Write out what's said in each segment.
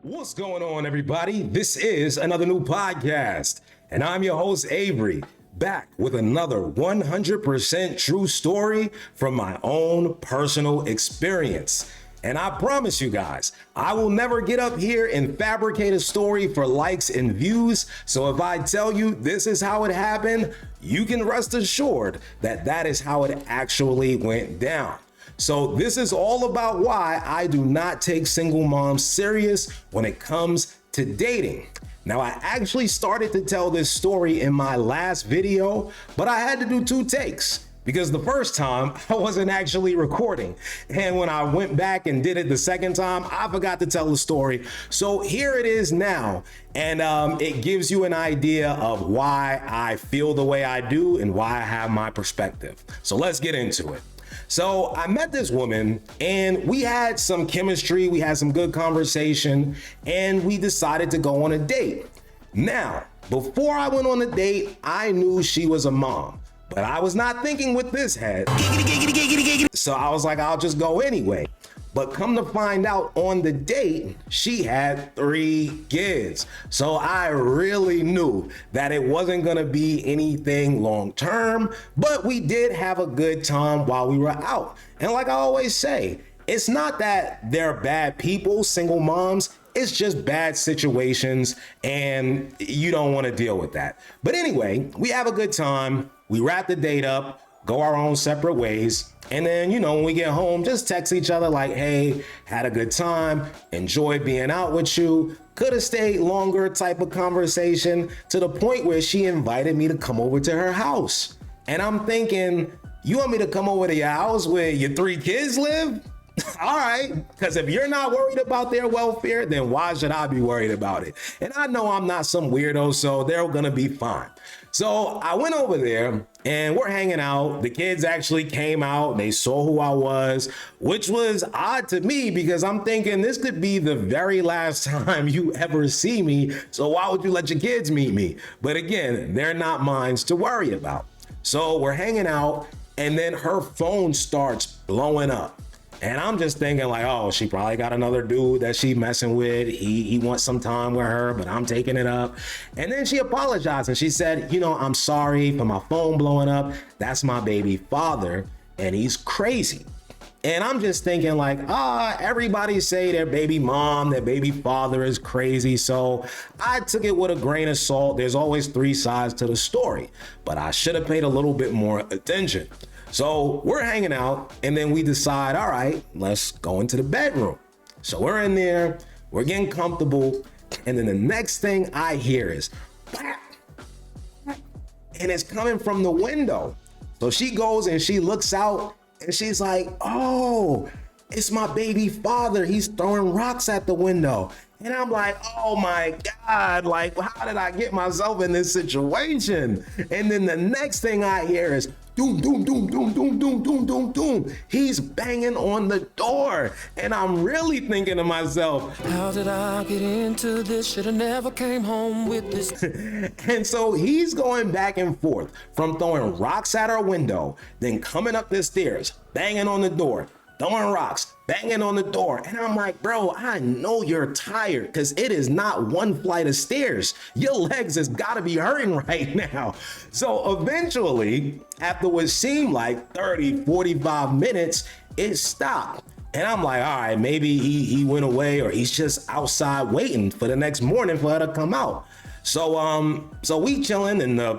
What's going on, everybody? This is another new podcast, and I'm your host, Avery, back with another 100% true story from my own personal experience. And I promise you guys, I will never get up here and fabricate a story for likes and views. So if I tell you this is how it happened, you can rest assured that that is how it actually went down. So this is all about why I do not take single moms serious when it comes to dating. Now, I actually started to tell this story in my last video, but I had to do two takes because the first time I wasn't actually recording. And when I went back and did it the second time, I forgot to tell the story. So here it is now. And it gives you an idea of why I feel the way I do and why I have my perspective. So let's get into it. So I met this woman and we had some chemistry, we had some good conversation, and we decided to go on a date. Now, before I went on the date, I knew she was a mom, but I was not thinking with this head. So I was like, I'll just go anyway. But come to find out on the date, she had 3 kids. So I really knew that it wasn't gonna be anything long term, but we did have a good time while we were out. And like I always say, it's not that they're bad people, single moms, it's just bad situations and you don't wanna deal with that. But anyway, we have a good time, we wrap the date up, go our own separate ways. And then, when we get home, just text each other like, hey, had a good time, enjoyed being out with you, could have stayed longer type of conversation, to the point where she invited me to come over to her house. And I'm thinking, you want me to come over to your house where your 3 kids live? All right, because if you're not worried about their welfare, then why should I be worried about it? And I know I'm not some weirdo, so they're gonna be fine. So I went over there and we're hanging out. The kids actually came out, they saw who I was, which was odd to me because I'm thinking this could be the very last time you ever see me. So why would you let your kids meet me? But again, they're not mine to worry about. So we're hanging out and then her phone starts blowing up. And I'm just thinking like, oh, she probably got another dude that she messing with. He wants some time with her, but I'm taking it up. And then she apologized and she said, I'm sorry for my phone blowing up. That's my baby father and he's crazy. And I'm just thinking like, everybody say their baby mom, their baby father is crazy. So I took it with a grain of salt. There's always 3 sides to the story, but I should have paid a little bit more attention. So we're hanging out and then we decide, all right, let's go into the bedroom. So we're in there, we're getting comfortable. And then the next thing I hear is, and it's coming from the window. So she goes and she looks out and she's like, oh, it's my baby father. He's throwing rocks at the window. And I'm like, oh my God, like, how did I get myself in this situation? And then the next thing I hear is, doom, doom, doom, doom, doom, doom, doom, doom, doom. He's banging on the door. And I'm really thinking to myself, how did I get into this? Should've never came home with this. And so he's going back and forth from throwing rocks at our window, then coming up the stairs, banging on the door, throwing rocks, banging on the door. And I'm like, bro, I know you're tired because it is not 1 flight of stairs. Your legs has got to be hurting right now. So eventually, after what seemed like 30, 45 minutes, it stopped. And I'm like, all right, maybe he went away or he's just outside waiting for the next morning for her to come out. So we chilling and the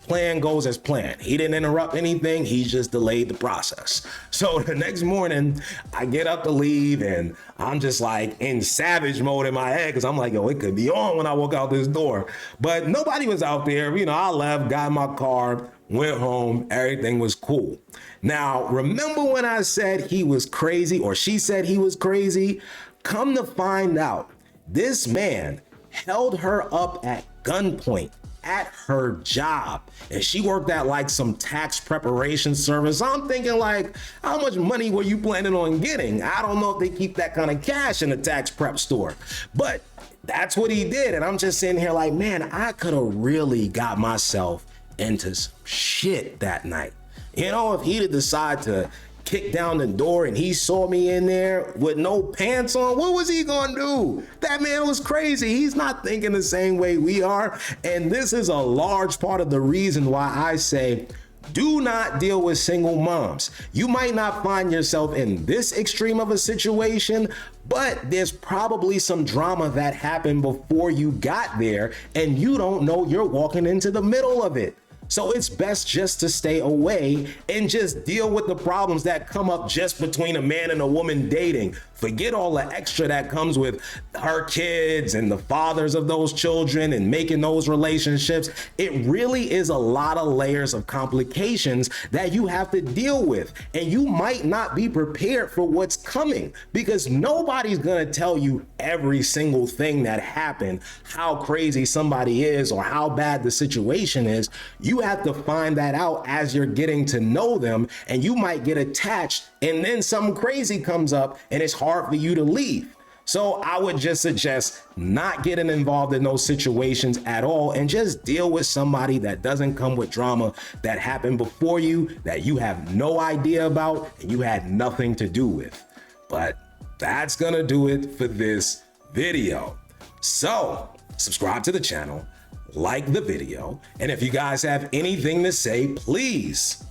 plan goes as planned. He didn't interrupt anything. He just delayed the process. So the next morning I get up to leave and I'm just like in savage mode in my head because I'm like, yo, it could be on when I walk out this door. But nobody was out there. I left, got in my car, went home, everything was cool. Now, remember when I said he was crazy or she said he was crazy? Come to find out, this man held her up at gunpoint at her job. And she worked at like some tax preparation service. I'm thinking like, how much money were you planning on getting? I don't know if they keep that kind of cash in a tax prep store, but that's what he did. And I'm just sitting here like, man, I could have really got myself into some shit that night. If he'd have decided to kicked down the door and he saw me in there with no pants on, what was he gonna do? That man was crazy. He's not thinking the same way we are. And this is a large part of the reason why I say, do not deal with single moms. You might not find yourself in this extreme of a situation, but there's probably some drama that happened before you got there and you don't know you're walking into the middle of it. So it's best just to stay away and just deal with the problems that come up just between a man and a woman dating. Forget all the extra that comes with her kids and the fathers of those children and making those relationships. It really is a lot of layers of complications that you have to deal with. And you might not be prepared for what's coming because nobody's gonna tell you every single thing that happened, how crazy somebody is or how bad the situation is. You have to find that out as you're getting to know them, and you might get attached and then something crazy comes up and it's hard for you to leave. So I would just suggest not getting involved in those situations at all and just deal with somebody that doesn't come with drama that happened before you, that you have no idea about and you had nothing to do with. But that's gonna do it for this video. So subscribe to the channel, like the video, and if you guys have anything to say, please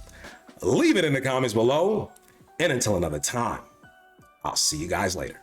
leave it in the comments below. And until another time, I'll see you guys later.